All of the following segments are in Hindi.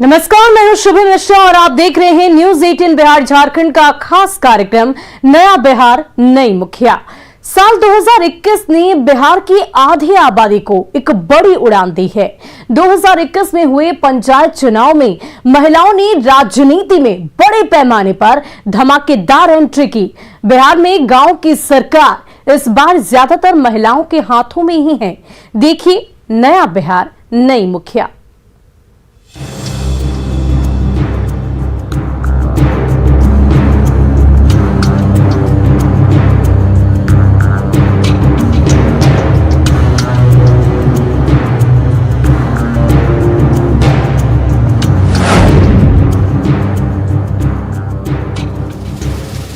नमस्कार, मैं हूं शुभम मिश्रा और आप देख रहे हैं न्यूज 18 बिहार झारखंड का खास कार्यक्रम नया बिहार नई मुखिया। साल 2021 ने बिहार की आधी आबादी को एक बड़ी उड़ान दी है। 2021 में हुए पंचायत चुनाव में महिलाओं ने राजनीति में बड़े पैमाने पर धमाकेदार एंट्री की। बिहार में गांव की सरकार इस बार ज्यादातर महिलाओं के हाथों में ही है। देखिए नया बिहार नई मुखिया।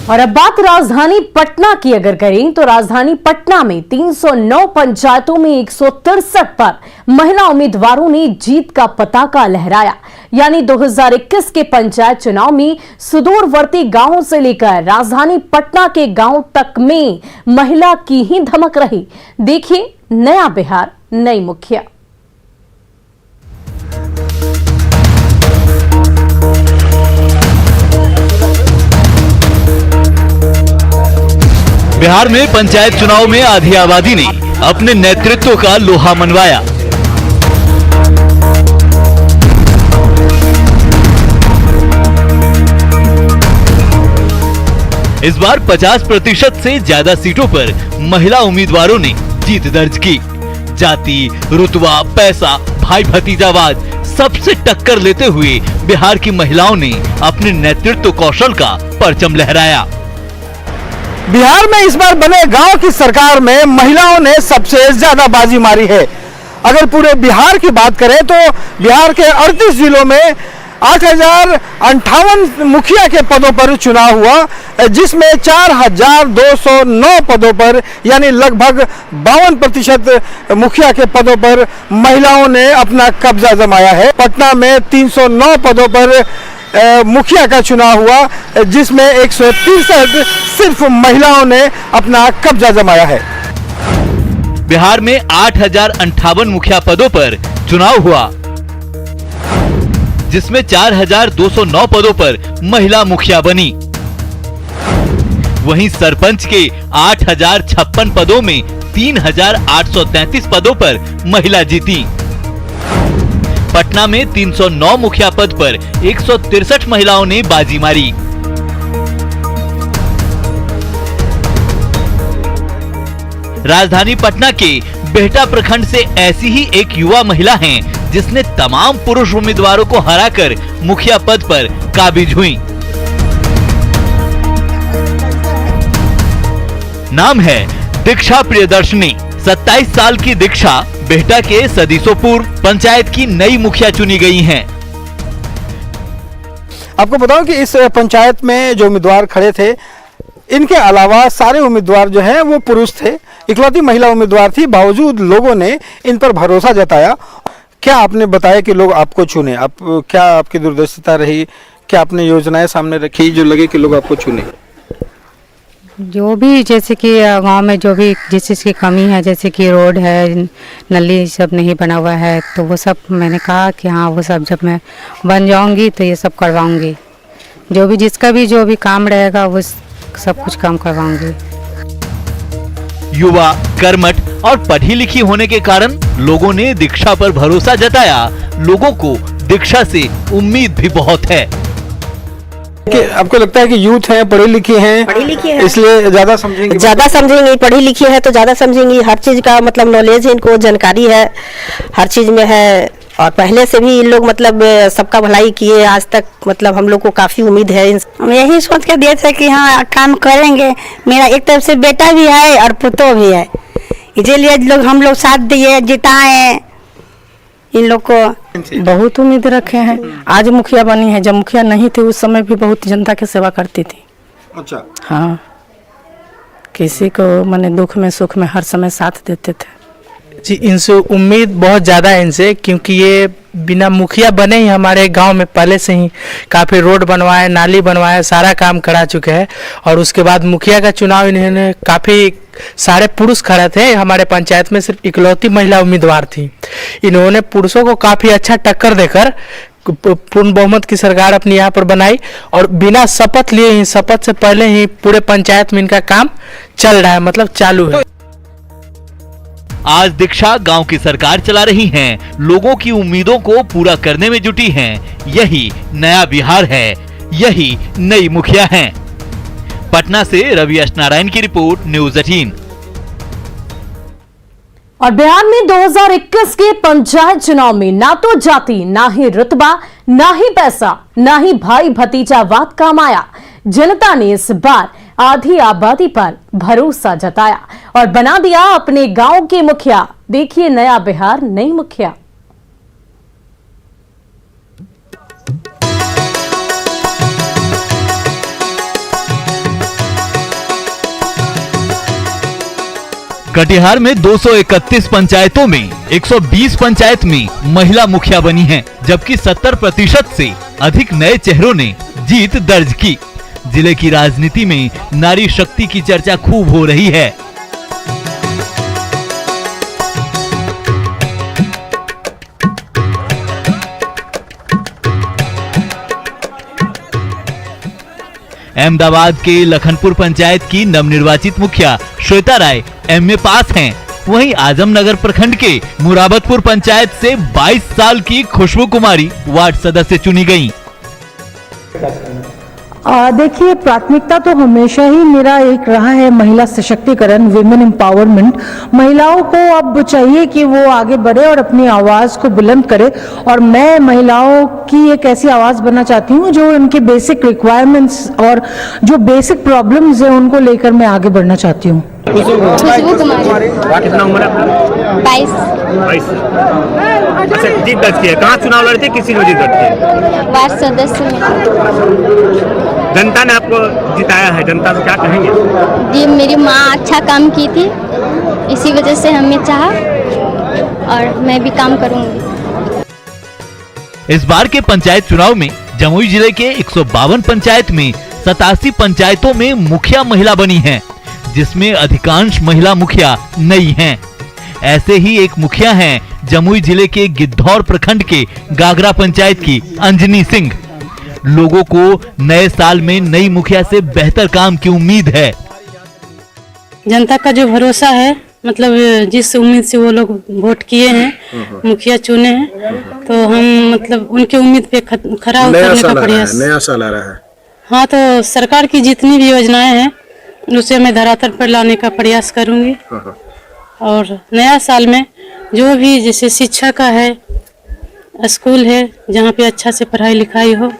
और अब बात राजधानी पटना की अगर करें तो राजधानी पटना में 309 पंचायतों में 163 पर महिला उम्मीदवारों ने जीत का पताका लहराया। यानी 2021 के पंचायत चुनाव में सुदूरवर्ती गांवों से लेकर राजधानी पटना के गांव तक में महिला की ही धमक रही। देखिए नया बिहार नई मुखिया। बिहार में पंचायत चुनाव में आधी आबादी ने अपने नेतृत्व का लोहा मनवाया। इस बार 50% से ज्यादा सीटों पर महिला उम्मीदवारों ने जीत दर्ज की। जाति, रुतबा, पैसा, भाई भतीजावाद सबसे टक्कर लेते हुए बिहार की महिलाओं ने अपने नेतृत्व कौशल का परचम लहराया। बिहार में इस बार बने गांव की सरकार में महिलाओं ने सबसे ज्यादा बाजी मारी है। अगर पूरे बिहार की बात करें तो बिहार के 38 जिलों में 8058 मुखिया के पदों पर चुनाव हुआ, जिसमें 4209 पदों पर यानी लगभग 52% मुखिया के पदों पर महिलाओं ने अपना कब्जा जमाया है। पटना में 309 पदों पर मुखिया का चुनाव हुआ, जिसमें 163 सिर्फ महिलाओं ने अपना कब्जा जमाया है। बिहार में 8058 मुखिया पदों पर चुनाव हुआ, जिसमें 4209 पदों पर महिला मुखिया बनी। वहीं सरपंच के 8056 पदों में 3833 पदों पर महिला जीती। पटना में 309 मुखिया पद पर 163 महिलाओं ने बाजी मारी। राजधानी पटना के बेहटा प्रखंड से ऐसी ही एक युवा महिला हैं, जिसने तमाम पुरुष उम्मीदवारों को हराकर मुखिया पद पर काबिज हुई। नाम है दीक्षा प्रियदर्शनी। 27 साल की दीक्षा बेहटा के सदीसोपुर पंचायत की नई मुखिया चुनी गई हैं। आपको बताऊं कि इस पंचायत में जो उम्मीदवार खड़े थे, इनके अलावा सारे उम्मीदवार जो हैं वो पुरुष थे। इकलौती महिला उम्मीदवार थी, बावजूद लोगों ने इन पर भरोसा जताया। क्या आपने बताया कि लोग आपको चुने? आप क्या आपकी दूरदर्शिता रही? क्या आपने योजनाएं सामने रखी जो लगे कि लोग आपको चुने? जो भी जैसे कि गांव में जो भी जिस चीज़ की कमी है, जैसे कि रोड है, नली सब नहीं बना हुआ है, तो वो सब मैंने कहा कि हाँ वो सब जब मैं बन जाऊंगी तो ये सब करवाऊंगी। जो भी जिसका भी जो भी काम रहेगा वो सब कुछ काम करवाऊंगी। युवा, कर्मठ और पढ़ी लिखी होने के कारण लोगों ने दीक्षा पर भरोसा जताया। लोगों को दीक्षा से उम्मीद भी बहुत है। कि आपको लगता है कि यूथ है, पढ़ी लिखी है, इसलिए ज्यादा समझेंगी? पढ़ी लिखी है तो ज्यादा समझेंगी। हर चीज का मतलब नॉलेज है, इनको जानकारी है, हर चीज में है। और पहले से भी इन लोग मतलब सबका भलाई किए आज तक, मतलब हम लोग को काफी उम्मीद है। हम यही सोच के दिए थे कि हाँ काम करेंगे। मेरा एक तरफ से बेटा भी है और पुतो भी है, इसीलिए लोग हम लोग साथ दिए, जिताए इन लोग को। बहुत उम्मीद रखे हैं। आज मुखिया बनी है, जब मुखिया नहीं थी उस समय भी बहुत जनता की सेवा करती थी। अच्छा। हाँ, किसी को माने दुख में सुख में हर समय साथ देते थे। जी, इनसे उम्मीद बहुत ज़्यादा है इनसे, क्योंकि ये बिना मुखिया बने ही हमारे गांव में पहले से ही काफ़ी रोड बनवाए, नाली बनवाए, सारा काम करा चुके हैं। और उसके बाद मुखिया का चुनाव इन्होंने काफ़ी सारे पुरुष खड़े थे। हमारे पंचायत में सिर्फ इकलौती महिला उम्मीदवार थी। इन्होंने पुरुषों को काफ़ी अच्छा टक्कर देकर पूर्ण बहुमत की सरकार अपनी यहाँ पर बनाई और बिना शपथ लिए ही, शपथ से पहले ही पूरे पंचायत में इनका काम चल रहा है, मतलब चालू है। आज दीक्षा गांव की सरकार चला रही हैं, लोगों की उम्मीदों को पूरा करने में जुटी हैं। यही नया बिहार है, यही नई मुखिया हैं। पटना से रवि नारायण की रिपोर्ट, न्यूज़ 18। और बिहार में 2021 के पंचायत चुनाव में ना तो जाति, ना ही रुतबा, ना ही पैसा, ना ही भाई भतीजावाद काम आया। जनता ने इस बार आधी आबादी पर भरोसा जताया और बना दिया अपने गांव के मुखिया। देखिए नया बिहार नई मुखिया। कटिहार में 231 पंचायतों में 120 पंचायत में महिला मुखिया बनी हैं, जबकि 70% से अधिक नए चेहरों ने जीत दर्ज की। जिले की राजनीति में नारी शक्ति की चर्चा खूब हो रही है। अहमदाबाद के लखनपुर पंचायत की नवनिर्वाचित मुखिया श्वेता राय एमए पास हैं। वहीं आजमनगर प्रखंड के मुराबतपुर पंचायत से 22 साल की खुशबू कुमारी वार्ड सदस्य चुनी गयी। देखिए, प्राथमिकता तो हमेशा ही मेरा एक रहा है महिला सशक्तिकरण, विमेन एम्पावरमेंट। महिलाओं को अब चाहिए कि वो आगे बढ़े और अपनी आवाज को बुलंद करे, और मैं महिलाओं की एक ऐसी आवाज बनना चाहती हूँ जो उनके बेसिक रिक्वायरमेंट्स और जो बेसिक प्रॉब्लम्स है उनको लेकर मैं आगे बढ़ना चाहती हूँ। खुशबू कुमारी। कितना उम्र है आपका? 22। अच्छा, जीत दर्ज की है। कहाँ चुनाव लड़े थे, किसी ने जीत दर्ज की? वार्ड सदस्य में। जनता ने आपको जिताया है, जनता से क्या कहेंगे? जी, मेरी माँ अच्छा काम की थी, इसी वजह से हमें चाहा और मैं भी काम करूंगी। इस बार के पंचायत चुनाव में जमुई जिले के 152 पंचायत में 87 पंचायतों में मुखिया महिला बनी हैं, जिसमें अधिकांश महिला मुखिया नई हैं। ऐसे ही एक मुखिया हैं जमुई जिले के गिद्धौर प्रखंड के गागरा पंचायत की अंजनी सिंह। लोगों को नए साल में नई मुखिया से बेहतर काम की उम्मीद है। जनता का जो भरोसा है, मतलब जिस उम्मीद से वो लोग वोट किए हैं, मुखिया चुने हैं, तो हम मतलब उनके उम्मीद पे खरा उतरने का प्रयास। नया साल आ रहा है। हाँ, तो सरकार की जितनी भी योजनाएं हैं उसे मैं धरातल पर लाने का प्रयास करूंगी। और नया साल में जो भी जैसे शिक्षा का है, स्कूल है जहाँ पे अच्छा से पढ़ाई लिखाई हो,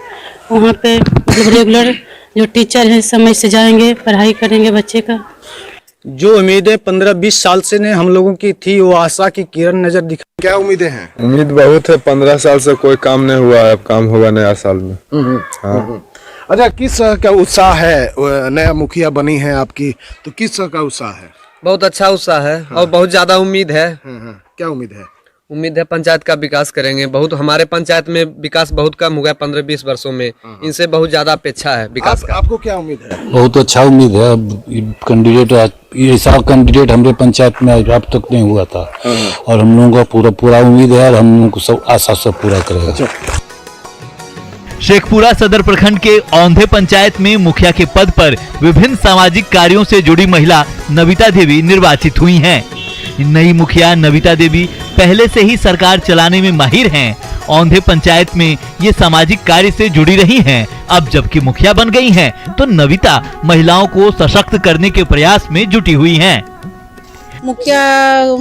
वहाँ पे मतलब रेगुलर जो टीचर हैं समय से जाएंगे, पढ़ाई करेंगे बच्चे का। जो उम्मीदें 15-20 साल से ने हम लोगों की थी, वो आशा की किरण नजर दिखा। क्या उम्मीदें हैं? उम्मीद बहुत है। 15 साल से कोई काम नहीं हुआ है, अब काम होगा नया साल में। हाँ। अच्छा, किस का उत्साह है? नया मुखिया बनी है आपकी, तो किस का उत्साह है? बहुत अच्छा उत्साह है और बहुत ज्यादा उम्मीद है। क्या उम्मीद है? उम्मीद है पंचायत का विकास करेंगे। बहुत हमारे पंचायत में विकास बहुत कम हुआ है 15-20 वर्षों में, इनसे बहुत ज्यादा अपेक्षा है विकास का। आपको क्या उम्मीद है? बहुत अच्छा उम्मीद है। कैंडिडेट ऐसा कैंडिडेट हमारे पंचायत में अब तक नहीं हुआ था, और हम लोगों का पूरा उम्मीद है और हम लोगों को सब आशा से पूरा करेगा। शेखपुरा सदर प्रखंड के औंधे पंचायत में मुखिया के पद पर विभिन्न सामाजिक कार्यों से जुड़ी महिला नविता देवी निर्वाचित हुई हैं। नई मुखिया नविता देवी पहले से ही सरकार चलाने में माहिर हैं। औंधे पंचायत में ये सामाजिक कार्य से जुड़ी रही हैं। अब जबकि मुखिया बन गई हैं, तो नविता महिलाओं को सशक्त करने के प्रयास में जुटी हुई हैं। मुखिया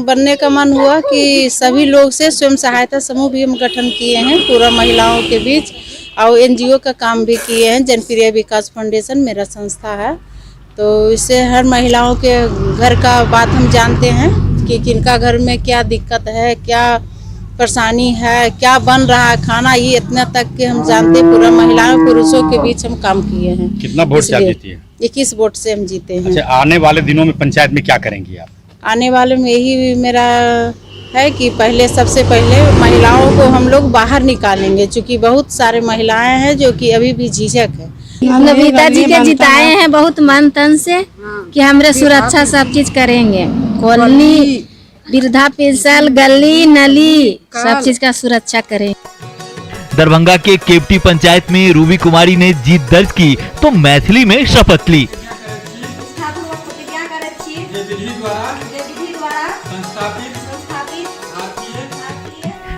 बनने का मन हुआ कि सभी लोग से स्वयं सहायता समूह भी हम गठन किए हैं पूरा महिलाओं के बीच, और एनजीओ का काम भी किए हैं। जनप्रिय विकास फाउंडेशन मेरा संस्था है, तो इससे हर महिलाओं के घर का बात हम जानते हैं कि किनका घर में क्या दिक्कत है, क्या परेशानी है, क्या बन रहा है खाना, ये इतना तक के हम जानते। पूरा महिलाओं पुरुषों के बीच हम काम किए हैं। कितना वोट जीती है? 21 वोट से हम जीते हैं। अच्छा, आने वाले दिनों में पंचायत में क्या करेंगी आप? आने वाले में यही मेरा है कि सबसे पहले महिलाओं को हम लोग बाहर निकालेंगे, क्योंकि बहुत सारे महिलाएं हैं जो कि अभी भी झिझक है। नविता जी के जिताए हैं बहुत मन तन से कि हमरे सुरक्षा सब चीज करेंगे। कॉलोनी, वृद्धा पेंशन, गली नली, सब चीज का सुरक्षा करेंगे। दरभंगा के केवटी पंचायत में रूबी कुमारी ने जीत दर्ज की तो मैथिली में शपथ ली।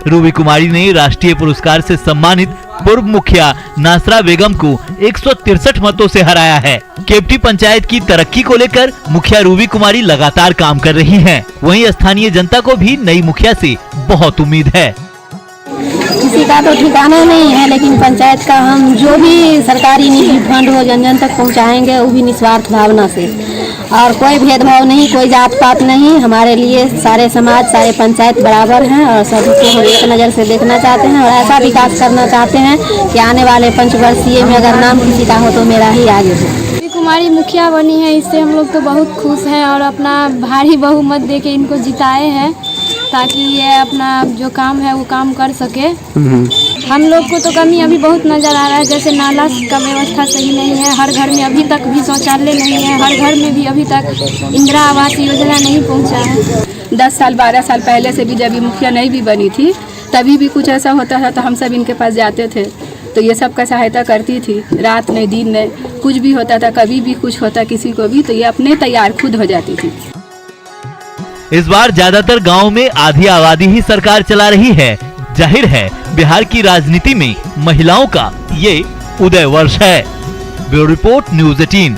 रूबी कुमारी ने राष्ट्रीय पुरस्कार से सम्मानित पूर्व मुखिया नासरा बेगम को 163 मतों से हराया है। केवटी पंचायत की तरक्की को लेकर मुखिया रूबी कुमारी लगातार काम कर रही हैं। वहीं स्थानीय जनता को भी नई मुखिया से बहुत उम्मीद है। किसी का तो ठिकाना नहीं है, लेकिन पंचायत का हम जो भी सरकारी निधि फंड हो जन जन तक पहुंचाएंगे, वो भी निस्वार्थ भावना से, और कोई भेदभाव नहीं, कोई जात पात नहीं। हमारे लिए सारे समाज, सारे पंचायत बराबर हैं और सबको हम एक नज़र से देखना चाहते हैं और ऐसा विकास करना चाहते हैं कि आने वाले पंचवर्षीय में अगर नाम किसी का हो तो मेरा ही आगे हो। रूबी कुमारी मुखिया बनी है, इससे हम लोग तो बहुत खुश हैं और अपना भारी बहुमत देके इनको जिताए हैं ताकि ये अपना जो काम है वो काम कर सके। हम लोग को तो कमी अभी बहुत नज़र आ रहा है, जैसे नाला का व्यवस्था सही नहीं है, हर घर में अभी तक भी शौचालय नहीं है, हर घर में भी अभी तक इंदिरा आवास योजना नहीं पहुंचा है। 10 साल 12 साल पहले से भी जब ये मुखिया नहीं भी बनी थी तभी भी कुछ ऐसा होता था तो हम सब इनके पास जाते थे, तो ये सब का सहायता करती थी, रात नहीं दिन नहीं, कुछ भी होता था, कभी भी कुछ होता किसी को भी तो ये अपने तैयार खुद हो जाती थी। इस बार ज्यादातर गाँव में आधी आबादी ही सरकार चला रही है। जाहिर है बिहार की राजनीति में महिलाओं का ये उदय वर्ष है। Bureau report news 18।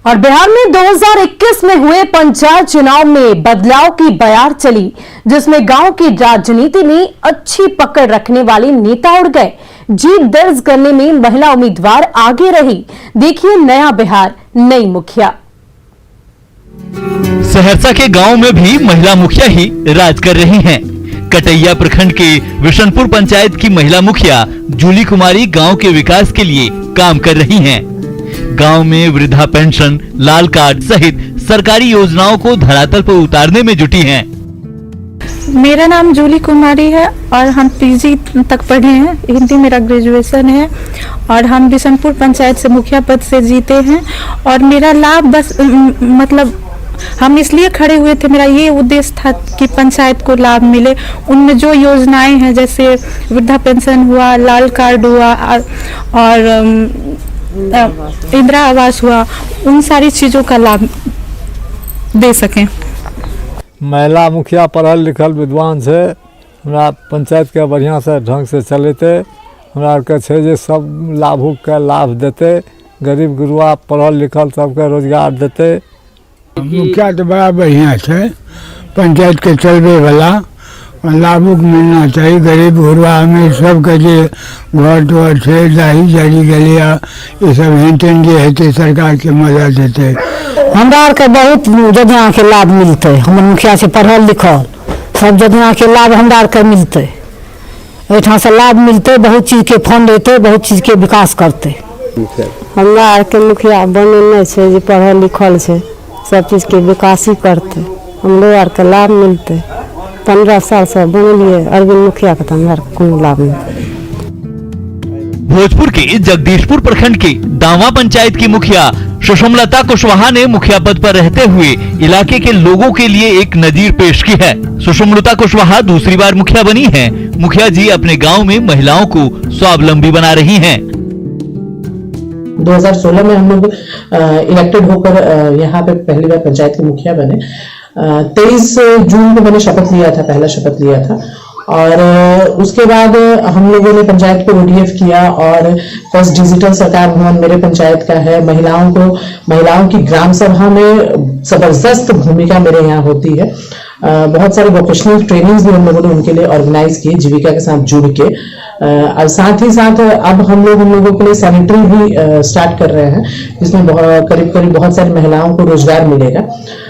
और बिहार में 2021 में हुए पंचायत चुनाव में बदलाव की बयार चली, जिसमें गांव की राजनीति में अच्छी पकड़ रखने वाले नेता उड़ गए। जीत दर्ज करने में महिला उम्मीदवार आगे रही। देखिए नया बिहार नई मुखिया। सहरसा के गांव में भी महिला मुखिया ही राज कर रही हैं। कटैया प्रखंड के विशनपुर पंचायत की महिला मुखिया जूली कुमारी गांव के विकास के लिए काम कर रही हैं। गांव में वृद्धा पेंशन, लाल कार्ड सहित सरकारी योजनाओं को धरातल पर उतारने में जुटी हैं। मेरा नाम जूली कुमारी है और हम पीजी तक पढ़े हैं, हिंदी मेरा ग्रेजुएशन है और हम बिशनपुर पंचायत से मुखिया पद से जीते हैं। और मेरा लाभ बस मतलब हम इसलिए खड़े हुए थे, मेरा ये उद्देश्य था कि पंचायत को लाभ मिले। उनमें जो योजनाएं हैं जैसे वृद्धा पेंशन हुआ, लाल कार्ड हुआ और इंदिरा आवास हुआ, उन सारी चीज़ों का लाभ दे सकें। महिला मुखिया पढ़ल लिखल विद्वान से हमरा पंचायत के बढ़िया से ढंग से चलेते, हमरा के छै जे सब लाभुक के लाभ देते, गरीब गुरुआ पढ़ल लिखल सबके रोजगार देते। मुखिया तो बड़ा बढ़िया है, पंचायत के चलबे वाला लाभुक मिलना चाहिए। गरीब गुरुआ में सबके जे घर द्वार है, दाही जारी गलिया ये सब हेतन जे हेते सरकार के मदद देते। हमरा के बहुत योजना के लाभ मिलते, हमर मुखिया से पढ़ल लिखल सब योजना के लाभ हमरा के मिलते, एठाम से लाभ मिलते, बहुत चीज के फंड देते, बहुत चीज के विकास करते। हमरा के मुखिया बने से जे पढ़ल लिखल से सब चीज के विकास ही करते, हमरो आर के लाभ मिलते। 15 साल से बनलिए अरविंद मुखिया के तो हमरा कोनो लाभ नहीं। भोजपुर के जगदीशपुर प्रखंड के दावा पंचायत की मुखिया सुषमलता कुशवाहा ने मुखिया पद पर रहते हुए इलाके के लोगों के लिए एक नजीर पेश की है। सुषमलता कुशवाहा दूसरी बार मुखिया बनी हैं। मुखिया जी अपने गांव में महिलाओं को स्वावलंबी बना रही हैं। 2016 में हम लोग इलेक्टेड होकर यहाँ पे पहली बार पंचायत के मुखिया बने। 23 जून को मैंने शपथ लिया था, पहला शपथ लिया था और उसके बाद हम लोगों ने पंचायत को ODF किया और फर्स्ट डिजिटल सरकार भवन मेरे पंचायत का है। महिलाओं की ग्राम सभा में जबरदस्त भूमिका मेरे यहाँ होती है। बहुत सारे वोकेशनल ट्रेनिंग्स भी हम लोगों ने उनके लिए ऑर्गेनाइज किए जीविका के साथ जुड़ के। और साथ ही साथ अब हम लोग उन लोगों के लिए सैनिटरी भी स्टार्ट कर रहे हैं, जिसमें करीब करीब बहुत सारी महिलाओं को रोजगार मिलेगा।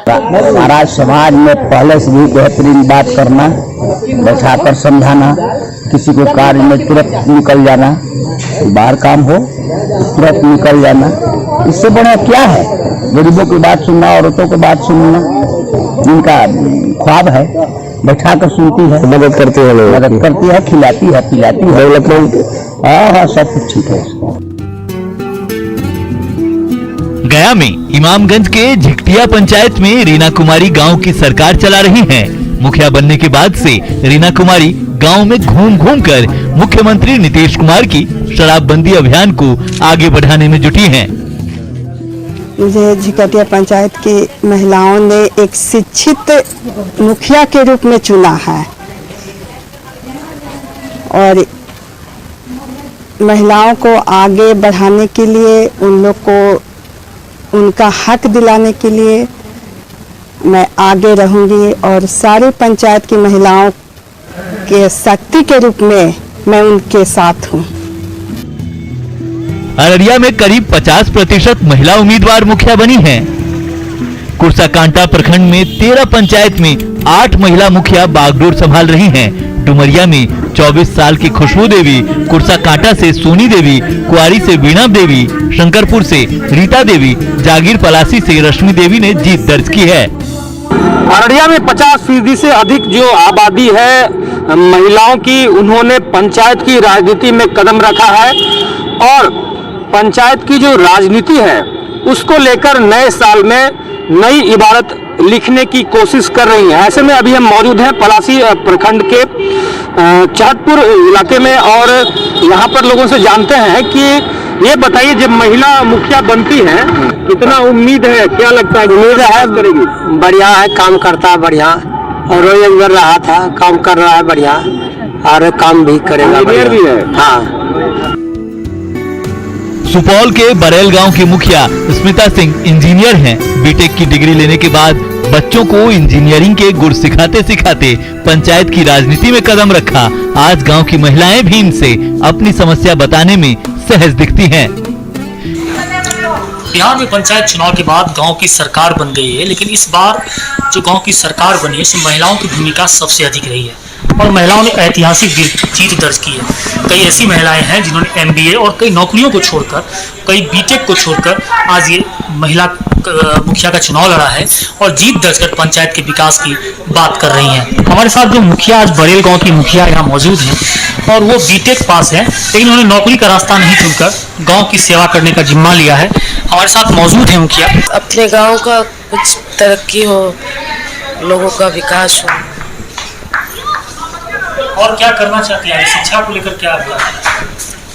महाराज समाज में पहले से भी बेहतरीन बात करना, बैठाकर समझाना, किसी को कार्य में तुरंत निकल जाना, बाहर काम हो तुरंत निकल जाना, इससे बड़ा क्या है। गरीबों की बात सुनना, औरतों की बात सुनना, जिनका ख्वाब है बैठा कर सुनती है, मदद करती है, मदद करती है, खिलाती है, पिलाती है, डेवलपमेंट, हाँ सब कुछ ठीक है। गया में इमामगंज के झिकटिया पंचायत में रीना कुमारी गांव की सरकार चला रही हैं। मुखिया बनने के बाद से रीना कुमारी गांव में घूम घूम कर मुख्यमंत्री नीतीश कुमार की शराबबंदी अभियान को आगे बढ़ाने में जुटी हैं। मुझे झिकटिया पंचायत की महिलाओं ने एक शिक्षित मुखिया के रूप में चुना है और महिलाओं को आगे बढ़ाने के लिए, उन लोग को उनका हक दिलाने के लिए मैं आगे रहूंगी और सारी पंचायत की महिलाओं के शक्ति के रूप में मैं उनके साथ हूं। अररिया में करीब 50% महिला उम्मीदवार मुखिया बनी हैं। कुर्साकांटा प्रखंड में 13 पंचायत में 8 महिला मुखिया बागडोर संभाल रही हैं। डुमरिया में 24 साल की खुशबू देवी, कुर्साकांटा से सोनी देवी, कुआरी से वीणा देवी, शंकरपुर से रीता देवी, जागीर पलासी से रश्मि देवी ने जीत दर्ज की है। अररिया में 50% से अधिक जो आबादी है महिलाओं की, उन्होंने पंचायत की राजनीति में कदम रखा है और पंचायत की जो राजनीति है उसको लेकर नए साल में नई इबारत लिखने की कोशिश कर रही हैं। ऐसे में अभी हम मौजूद हैं पलासी प्रखंड के चहटपुर इलाके में और यहाँ पर लोगों से जानते हैं कि ये बताइए, जब महिला मुखिया बनती है कितना उम्मीद है, क्या लगता है? उम्मीद है करेगी, बढ़िया है, काम करता है बढ़िया और रोज कर रहा था, काम कर रहा है बढ़िया और काम भी करेगा बढ़िया भी है। हाँ। सुपौल के बरेल गांव की मुखिया स्मिता सिंह इंजीनियर हैं। बीटेक की डिग्री लेने के बाद बच्चों को इंजीनियरिंग के गुर सिखाते सिखाते पंचायत की राजनीति में कदम रखा। आज गांव की महिलाएं भी इनसे अपनी समस्या बताने में सहज दिखती हैं। बिहार में पंचायत चुनाव के बाद गांव की सरकार बन गई है, लेकिन इस बार जो गांव की सरकार बनी है उसमें महिलाओं की भूमिका सबसे अधिक रही है और महिलाओं ने ऐतिहासिक जीत दर्ज की है। कई ऐसी महिलाएं हैं जिन्होंने एमबीए और कई नौकरियों को छोड़कर, कई बीटेक को छोड़कर आज ये महिला मुखिया का चुनाव लड़ा है और जीत दर्ज कर पंचायत के विकास की बात कर रही हैं। हमारे साथ जो मुखिया, आज बरेल गांव की मुखिया यहाँ मौजूद हैं और वो बीटेक पास है, लेकिन उन्होंने नौकरी का रास्ता नहीं चुनकर गाँव की सेवा करने का जिम्मा लिया है। हमारे साथ मौजूद है मुखिया। अपने गाँव का कुछ तरक्की हो, लोगों का विकास हो। और क्या करना चाहती है? शिक्षा को लेकर क्या है?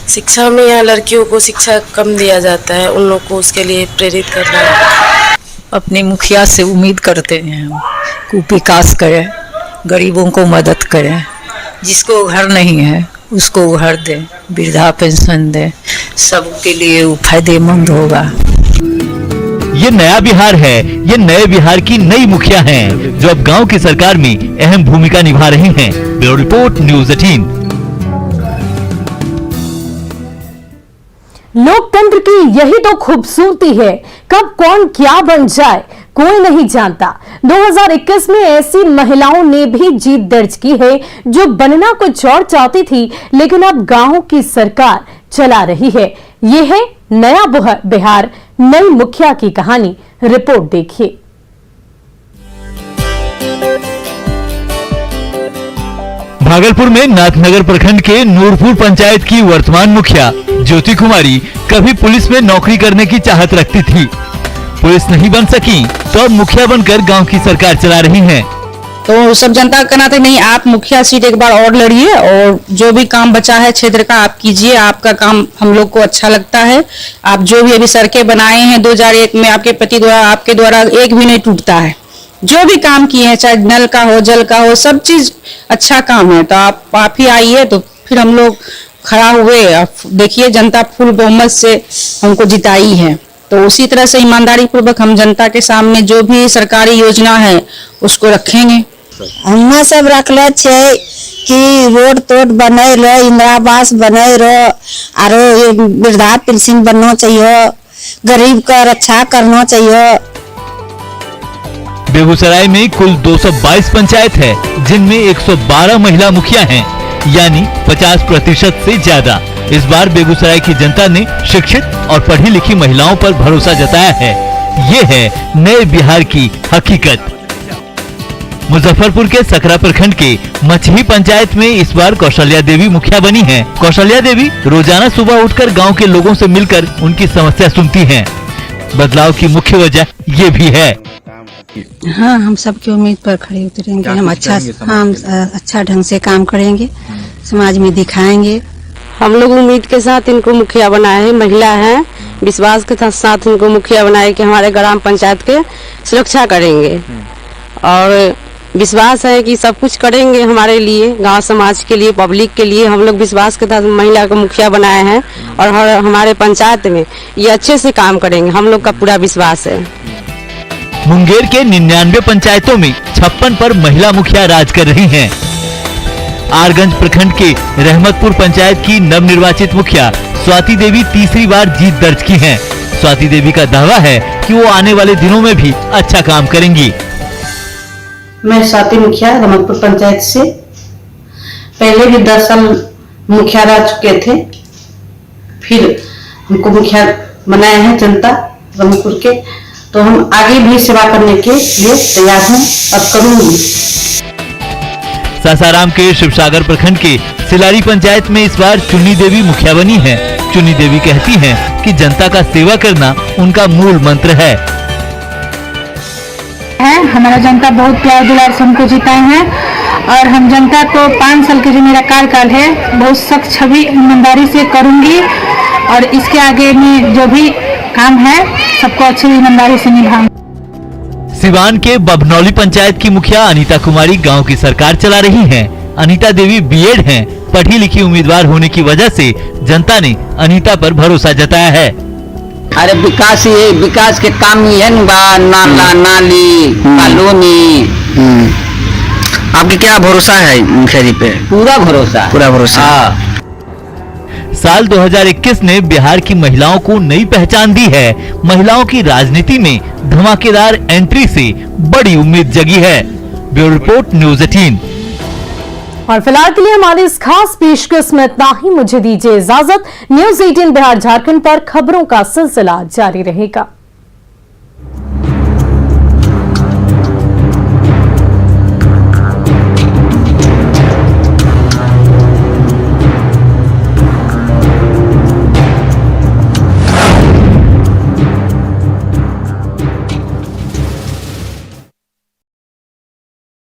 शिक्षा में यहाँ लड़कियों को शिक्षा कम दिया जाता है, उन लोग को उसके लिए प्रेरित करना है। अपने मुखिया से उम्मीद करते हैं कि विकास करें, गरीबों को मदद करें, जिसको घर नहीं है उसको घर दें, वृद्धा पेंशन दें, सबके लिए वो फायदेमंद होगा। ये नया बिहार है, ये नए बिहार की नई मुखिया हैं, जो अब गांव की सरकार में अहम भूमिका निभा रही हैं। Bureau report, news 18। लोकतंत्र की यही तो खूबसूरती है, कब कौन क्या बन जाए कोई नहीं जानता। 2021 में ऐसी महिलाओं ने भी जीत दर्ज की है जो बनना कुछ और चाहती थी, लेकिन अब गांव की सरकार चला रही है। ये है नया बिहार, नई मुखिया की कहानी। रिपोर्ट देखिए। भागलपुर में नाथनगर प्रखंड के नूरपुर पंचायत की वर्तमान मुखिया ज्योति कुमारी कभी पुलिस में नौकरी करने की चाहत रखती थी। पुलिस नहीं बन सकी तो अब मुखिया बनकर गांव की सरकार चला रही हैं। तो सब जनता का कहना था नहीं, आप मुखिया सीट एक बार और लड़िए और जो भी काम बचा है क्षेत्र का आप कीजिए, आपका काम हम लोग को अच्छा लगता है। आप जो भी अभी सड़कें बनाए हैं 2001 में आपके पति द्वारा, आपके द्वारा एक भी नहीं टूटता है। जो भी काम किए हैं, चाहे नल का हो, जल का हो, सब चीज अच्छा काम है। तो आप ही आइए। तो फिर हम लोग खड़ा हुए, देखिए जनता फुल बहुमत से हमको जिताई है। तो उसी तरह से ईमानदारी पूर्वक हम जनता के सामने जो भी सरकारी योजना है उसको रखेंगे। हमें सब रखले छे कि रोड तोड बने रहो, इंदिरा आवास बने रहो, आरो ये वृद्धा पेंशन बनना चाहिए, गरीब का रक्षा करना चाहिए। बेगूसराय में कुल 222 पंचायत है, जिनमें 112 महिला मुखिया हैं, यानी 50% से ज्यादा। इस बार बेगूसराय की जनता ने शिक्षित और पढ़ी लिखी महिलाओं पर भरोसा जताया है। ये है नए बिहार की हकीकत। मुजफ्फरपुर के सकरा प्रखंड के मछही पंचायत में इस बार कौशल्या देवी मुखिया बनी हैं। कौशल्या देवी रोजाना सुबह उठकर गांव के लोगों से मिलकर उनकी समस्या सुनती हैं। बदलाव की मुख्य वजह ये भी है। हाँ, हम सबकी उम्मीद पर खड़े उतरेंगे। हम अच्छा ढंग से काम करेंगे, समाज में दिखाएंगे। हम लोग उम्मीद के साथ इनको मुखिया बनाए हैं, महिला हैं, विश्वास के साथ इनको मुखिया बनाए कि हमारे ग्राम पंचायत के सुरक्षा करेंगे और विश्वास है कि सब कुछ करेंगे हमारे लिए, गांव समाज के लिए, पब्लिक के लिए। हम लोग विश्वास के साथ महिला को मुखिया बनाए हैं और हमारे पंचायत में ये अच्छे से काम करेंगे, हम लोग का पूरा विश्वास है। मुंगेर के 99 पंचायतों में 56 पर महिला मुखिया राज कर रही हैं। आरगंज प्रखंड के रहमतपुर पंचायत की नवनिर्वाचित मुखिया स्वाति देवी तीसरी बार जीत दर्ज की हैं। स्वाति देवी का दावा है कि वो आने वाले दिनों में भी अच्छा काम करेंगी। मैं स्वाति मुखिया रहमतपुर पंचायत से पहले भी 10 साल मुखिया रह चुके थे, फिर हमको मुखिया बनाए हैं जनता रहमतपुर के, तो हम आगे भी सेवा करने के लिए तैयार हैं और करूंगी। सासाराम के शिवसागर प्रखंड के सिलारी पंचायत में इस बार चुन्नी देवी मुखिया बनी हैं। चुन्नी देवी कहती हैं कि जनता का सेवा करना उनका मूल मंत्र है। हमारा जनता बहुत प्यार दुलार से हमको जिताए हैं और हम जनता को 5 साल के जो मेरा कार्यकाल है बहुत सख्त छवि ईमानदारी से करूंगी और इसके आगे में जो भी काम है सबको अच्छी ईमानदारी से निभाऊंगी। सिवान के बभनौली पंचायत की मुखिया अनीता कुमारी गांव की सरकार चला रही हैं। अनीता देवी बीएड हैं। पढ़ी लिखी उम्मीदवार होने की वजह से जनता ने अनीता पर भरोसा जताया है। अरे विकास के काम ही है, नाला नाली कॉलोनी। आपकी क्या भरोसा है मुखिया जी पे? पूरा भरोसा। साल 2021 ने बिहार की महिलाओं को नई पहचान दी है। महिलाओं की राजनीति में धमाकेदार एंट्री से बड़ी उम्मीद जगी है। Bureau report news 18। और फिलहाल के लिए हमारी इस खास पेशकश में इतना ही। मुझे दीजिए इजाजत। न्यूज़ 18 बिहार झारखंड पर खबरों का सिलसिला जारी रहेगा।